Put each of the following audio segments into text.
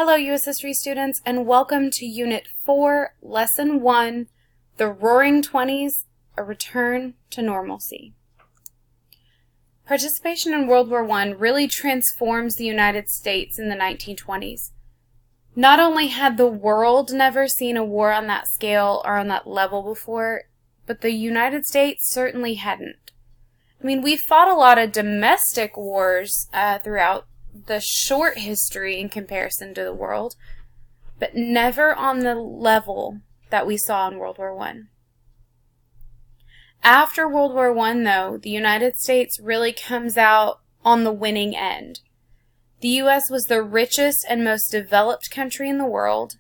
Hello U.S. History students, and welcome to Unit 4, Lesson 1, The Roaring Twenties, A Return to Normalcy. Participation in World War I really transforms the United States in the 1920s. Not only had the world never seen a war on that scale or on that level before, but the United States certainly hadn't. I mean, we fought a lot of domestic wars throughout the short history in comparison to the world, but never on the level that we saw in World War I. After World War I, though, the United States really comes out on the winning end. The U.S. was the richest and most developed country in the world.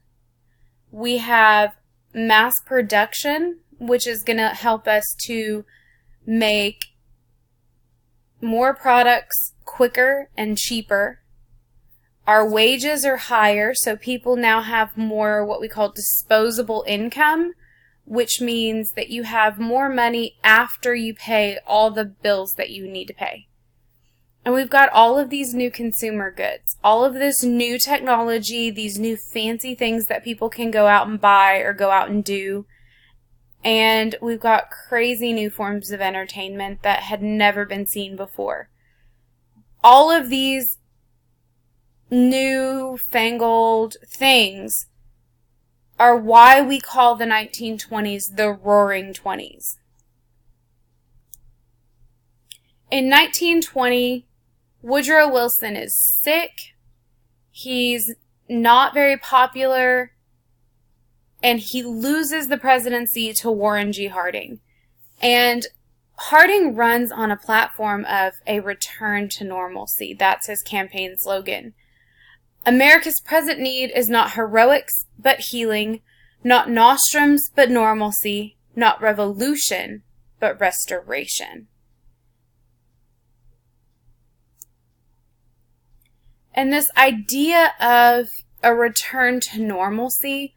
We have mass production, which is going to help us to make more products quicker and cheaper. Our wages are higher, so people now have more what we call disposable income, which means that you have more money after you pay all the bills that you need to pay. And we've got all of these new consumer goods, all of this new technology, these new fancy things that people can go out and buy or go out and do. And we've got crazy new forms of entertainment that had never been seen before. All of these new-fangled things are why we call the 1920s the Roaring Twenties. In 1920, Woodrow Wilson is sick, he's not very popular, and he loses the presidency to Warren G. Harding. And Harding runs on a platform of a return to normalcy. That's his campaign slogan. America's present need is not heroics, but healing, not nostrums, but normalcy, not revolution, but restoration. And this idea of a return to normalcy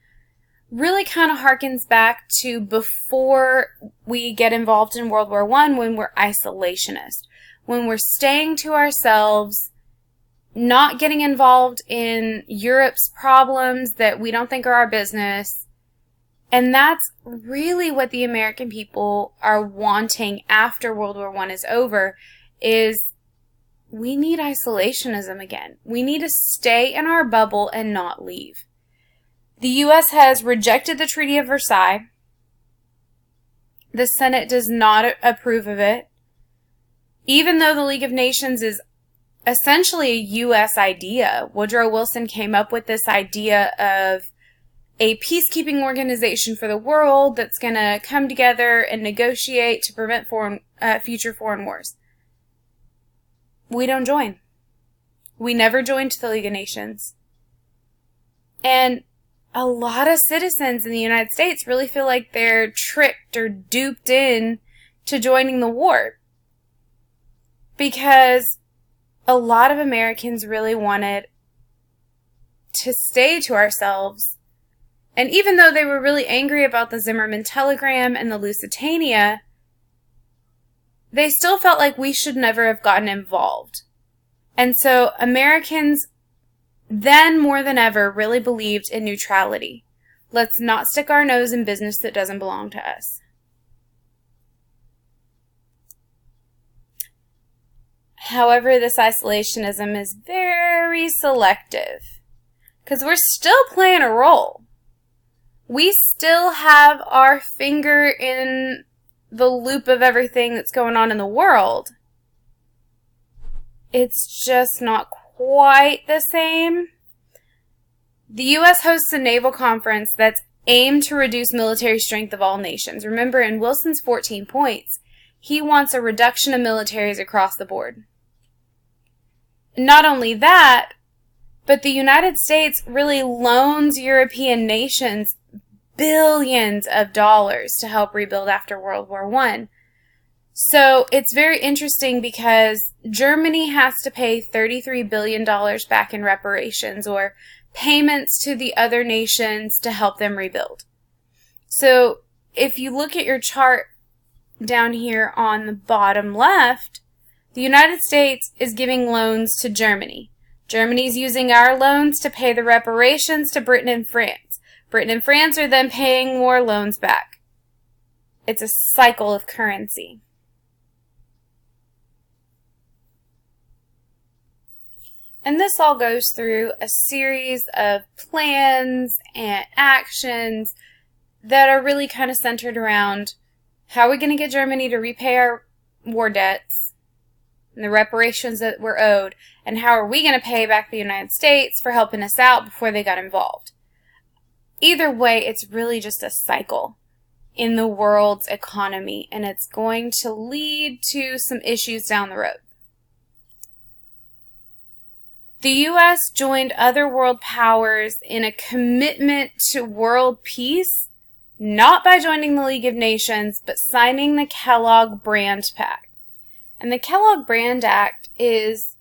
really kind of harkens back to before we get involved in World War I, when we're isolationist, when we're staying to ourselves, not getting involved in Europe's problems that we don't think are our business. And that's really what the American people are wanting after World War I is over, is we need isolationism again. We need to stay in our bubble and not leave. The U.S. has rejected the Treaty of Versailles. The Senate does not approve of it. Even though the League of Nations is essentially a U.S. idea, Woodrow Wilson came up with this idea of a peacekeeping organization for the world that's going to come together and negotiate to prevent future foreign wars. We don't join. We never joined the League of Nations. And a lot of citizens in the United States really feel like they're tricked or duped in to joining the war, because a lot of Americans really wanted to stay to ourselves. And even though they were really angry about the Zimmerman telegram and the Lusitania, they still felt like we should never have gotten involved. And so Americans then more than ever really believed in neutrality. Let's not stick our nose in business that doesn't belong to us. However, this isolationism is very selective, because we're still playing a role. We still have our finger in the loop of everything that's going on in the world. It's just not quite the same. The U.S. hosts a naval conference that's aimed to reduce military strength of all nations. Remember, in Wilson's 14 points, he wants a reduction of militaries across the board. Not only that, but the United States really loans European nations billions of dollars to help rebuild after World War I. So it's very interesting because Germany has to pay $33 billion back in reparations, or payments to the other nations to help them rebuild. So if you look at your chart down here on the bottom left, the United States is giving loans to Germany. Germany's using our loans to pay the reparations to Britain and France. Britain and France are then paying war loans back. It's a cycle of currency. And this all goes through a series of plans and actions that are really kind of centered around how are we going to get Germany to repay our war debts and the reparations that were owed, and how are we going to pay back the United States for helping us out before they got involved. Either way, it's really just a cycle in the world's economy, and it's going to lead to some issues down the road. The U.S. joined other world powers in a commitment to world peace, not by joining the League of Nations, but signing the Kellogg Brand Act. And the Kellogg Brand Act is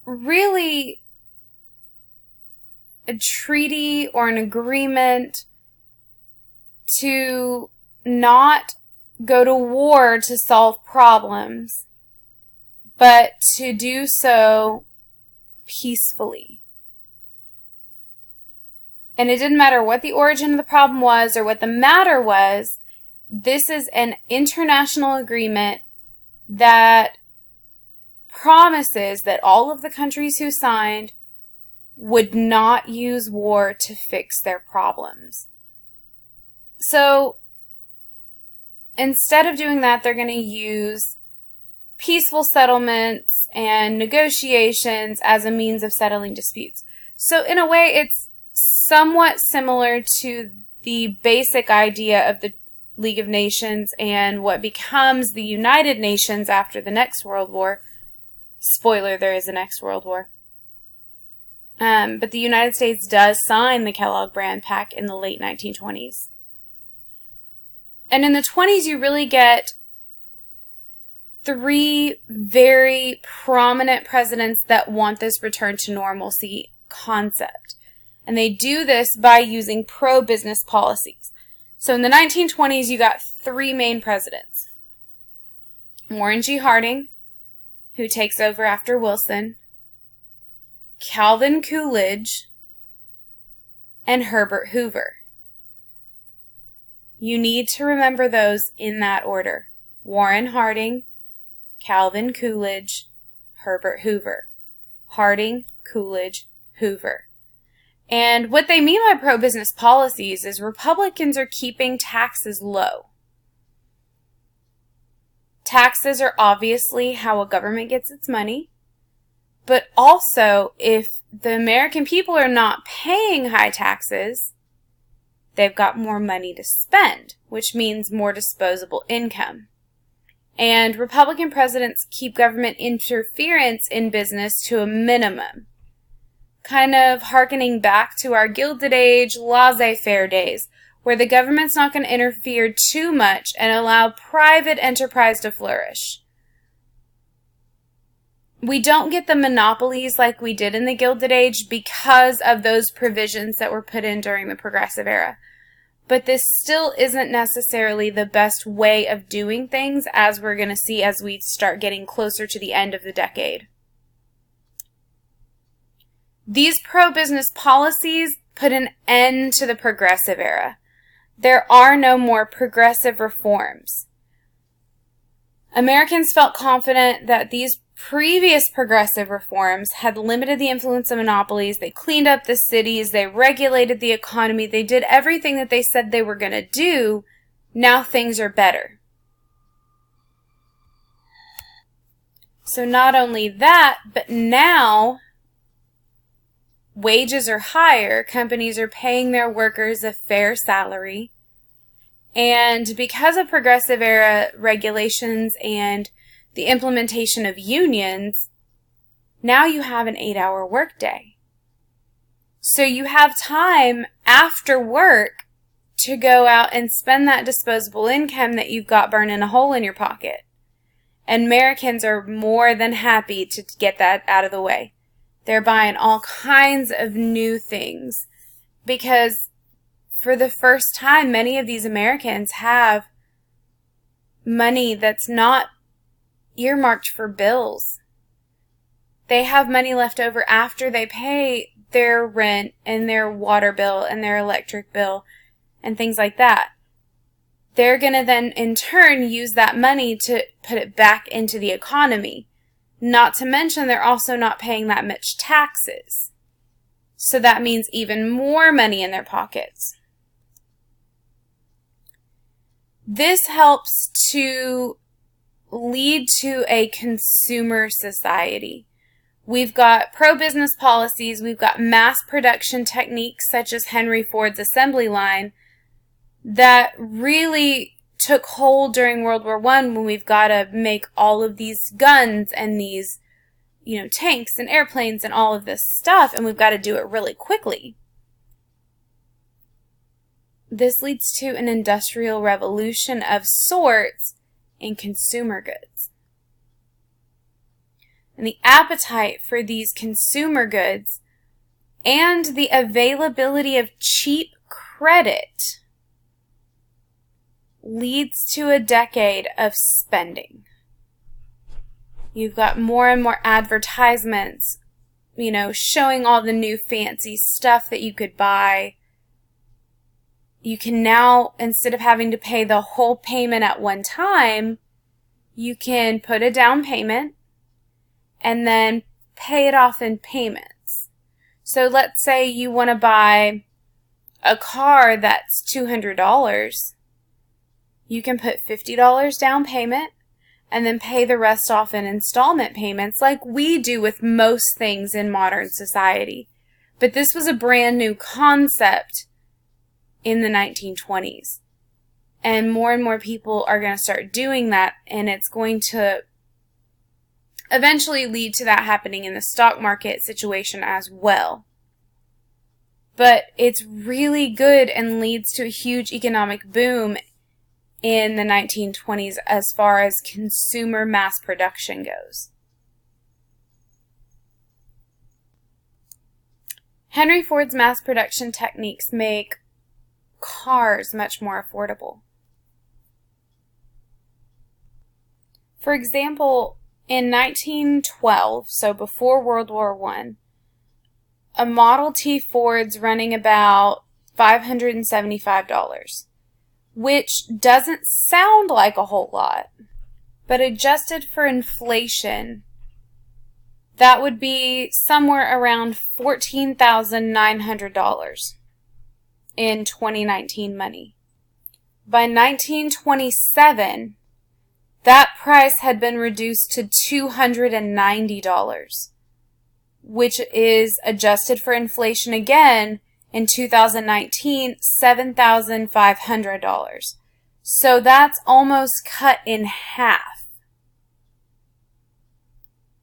really a treaty or an agreement to not go to war to solve problems, but to do so peacefully. And it didn't matter what the origin of the problem was or what the matter was. This is an international agreement that promises that all of the countries who signed would not use war to fix their problems. So instead of doing that, they're going to use peaceful settlements and negotiations as a means of settling disputes. So in a way, it's somewhat similar to the basic idea of the League of Nations and what becomes the United Nations after the next World War. Spoiler, there is a next World War. But the United States does sign the Kellogg Brand Act in the late 1920s. And in the 20s, you really get three very prominent presidents that want this return to normalcy concept. And they do this by using pro-business policies. So in the 1920s, you got three main presidents. Warren G. Harding, who takes over after Wilson, Calvin Coolidge, and Herbert Hoover. You need to remember those in that order. Warren Harding, Calvin Coolidge, Herbert Hoover. Harding, Coolidge, Hoover. And what they mean by pro-business policies is Republicans are keeping taxes low. Taxes are obviously how a government gets its money, but also if the American people are not paying high taxes, they've got more money to spend, which means more disposable income. And Republican presidents keep government interference in business to a minimum, kind of hearkening back to our Gilded Age, laissez-faire days, where the government's not going to interfere too much and allow private enterprise to flourish. We don't get the monopolies like we did in the Gilded Age because of those provisions that were put in during the Progressive Era. But this still isn't necessarily the best way of doing things, as we're going to see as we start getting closer to the end of the decade. These pro-business policies put an end to the Progressive Era. There are no more progressive reforms. Americans felt confident that these previous progressive reforms had limited the influence of monopolies. They cleaned up the cities. They regulated the economy. They did everything that they said they were going to do. Now things are better. So not only that, but now wages are higher. Companies are paying their workers a fair salary. And because of progressive era regulations and the implementation of unions, now you have an 8-hour workday. So you have time after work to go out and spend that disposable income that you've got burning a hole in your pocket. And Americans are more than happy to get that out of the way. They're buying all kinds of new things because for the first time, many of these Americans have money that's not earmarked for bills. they have money left over after they pay their rent and their water bill and their electric bill and things like that. They're going to then in turn use that money to put it back into the economy. Not to mention they're also not paying that much taxes. So that means even more money in their pockets. This helps to lead to a consumer society. We've got pro-business policies, we've got mass production techniques such as Henry Ford's assembly line that really took hold during World War I when we've got to make all of these guns and these, tanks and airplanes and all of this stuff, and we've got to do it really quickly. This leads to an industrial revolution of sorts in consumer goods. And the appetite for these consumer goods and the availability of cheap credit leads to a decade of spending. You've got more and more advertisements, showing all the new fancy stuff that you could buy. You can now, instead of having to pay the whole payment at one time, you can put a down payment and then pay it off in payments. So let's say you want to buy a car that's $200. You can put $50 down payment and then pay the rest off in installment payments like we do with most things in modern society. But this was a brand new concept in the 1920s. And more people are going to start doing that, and it's going to eventually lead to that happening in the stock market situation as well. But it's really good and leads to a huge economic boom in the 1920s as far as consumer mass production goes. Henry Ford's mass production techniques make cars much more affordable. For example, in 1912, so before World War I, a Model T Ford's running about $575, which doesn't sound like a whole lot, but adjusted for inflation, that would be somewhere around $14,900 in 2019 money. By 1927, that price had been reduced to $290, which is adjusted for inflation again in 2019, $7,500. So that's almost cut in half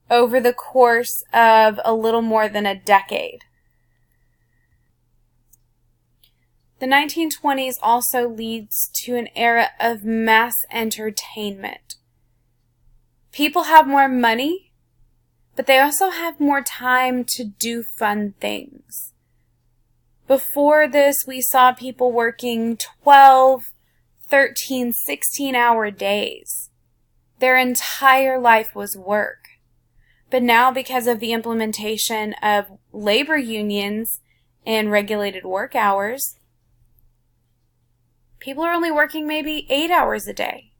over the course of a little more than a decade. The 1920s also leads to an era of mass entertainment. People have more money, but they also have more time to do fun things. Before this, we saw people working 12, 13, 16-hour days. Their entire life was work. But now, because of the implementation of labor unions and regulated work hours, people are only working maybe 8 hours a day.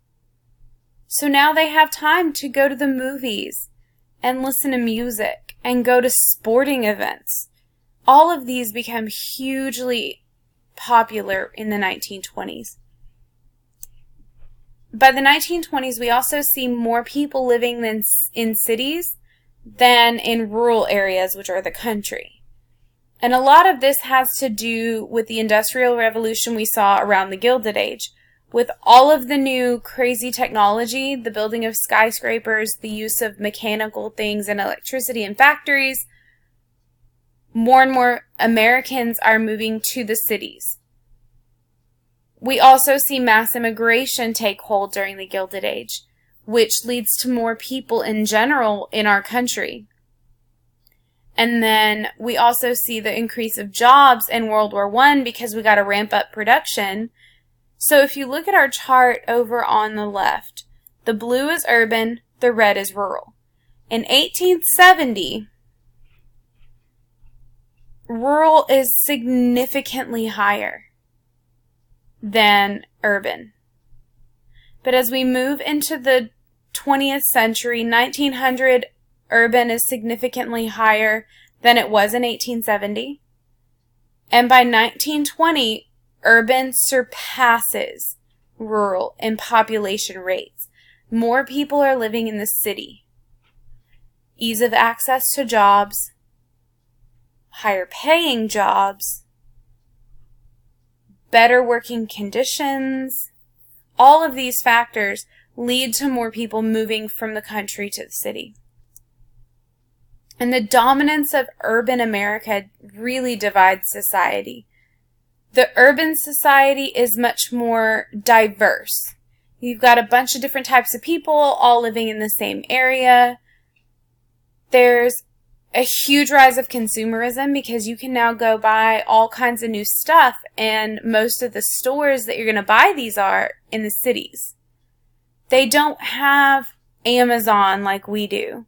So now they have time to go to the movies and listen to music and go to sporting events. All of these become hugely popular in the 1920s. By the 1920s, we also see more people living in cities than in rural areas, which are the country. And a lot of this has to do with the Industrial Revolution we saw around the Gilded Age. With all of the new crazy technology, the building of skyscrapers, the use of mechanical things and electricity in factories, more and more Americans are moving to the cities. We also see mass immigration take hold during the Gilded Age, which leads to more people in general in our country. And then we also see the increase of jobs in World War I because we got to ramp up production. So if you look at our chart over on the left, the blue is urban, the red is rural. In 1870, rural is significantly higher than urban. But as we move into the 20th century, 1900, urban is significantly higher than it was in 1870. And by 1920, urban surpasses rural in population rates. More people are living in the city. Ease of access to jobs, higher paying jobs, better working conditions, all of these factors lead to more people moving from the country to the city. And the dominance of urban America really divides society. The urban society is much more diverse. You've got a bunch of different types of people all living in the same area. There's a huge rise of consumerism because you can now go buy all kinds of new stuff, and most of the stores that you're going to buy these are in the cities. They don't have Amazon like we do.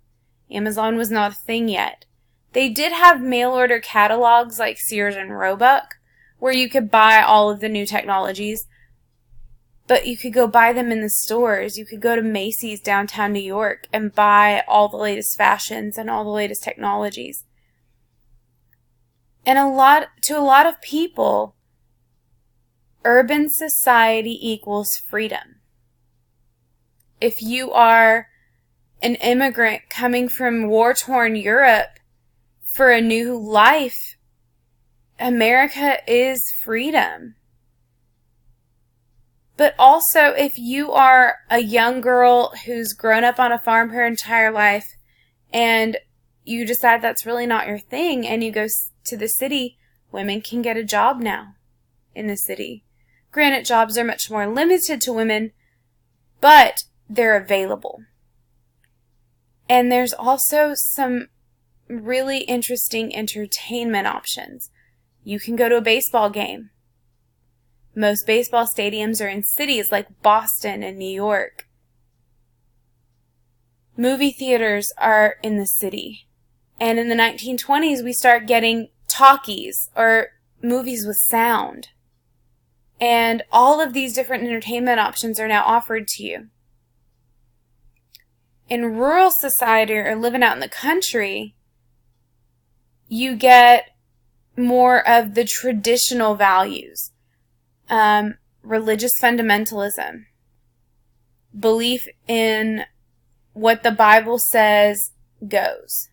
Amazon was not a thing yet. They did have mail order catalogs like Sears and Roebuck, where you could buy all of the new technologies, but you could go buy them in the stores. You could go to Macy's downtown New York and buy all the latest fashions and all the latest technologies. And to a lot of people, urban society equals freedom. If you are an immigrant coming from war-torn Europe for a new life, America is freedom. But also, if you are a young girl who's grown up on a farm her entire life and you decide that's really not your thing and you go to the city, women can get a job now in the city. Granted, jobs are much more limited to women, but they're available. And there's also some really interesting entertainment options. You can go to a baseball game. Most baseball stadiums are in cities like Boston and New York. Movie theaters are in the city. And in the 1920s, we start getting talkies, or movies with sound. And all of these different entertainment options are now offered to you. In rural society, or living out in the country, you get more of the traditional values. Religious fundamentalism, belief in what the Bible says goes,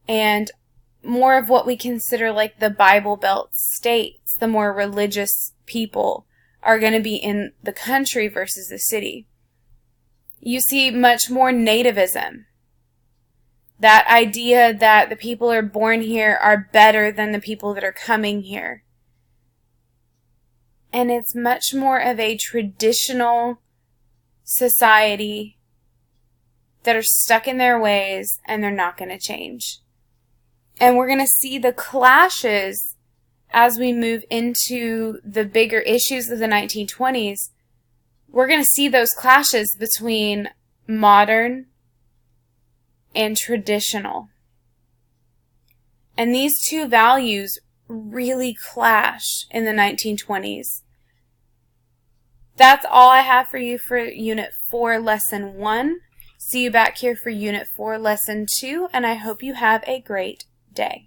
and more of what we consider like the Bible Belt states. The more religious people are going to be in the country versus the city. You see much more nativism. That idea that the people who are born here are better than the people that are coming here. And it's much more of a traditional society that are stuck in their ways and they're not going to change. And we're going to see the clashes as we move into the bigger issues of the 1920s. We're going to see those clashes between modern and traditional. And these two values really clash in the 1920s. That's all I have for you for Unit 4, Lesson 1. See you back here for Unit 4, Lesson 2, and I hope you have a great day.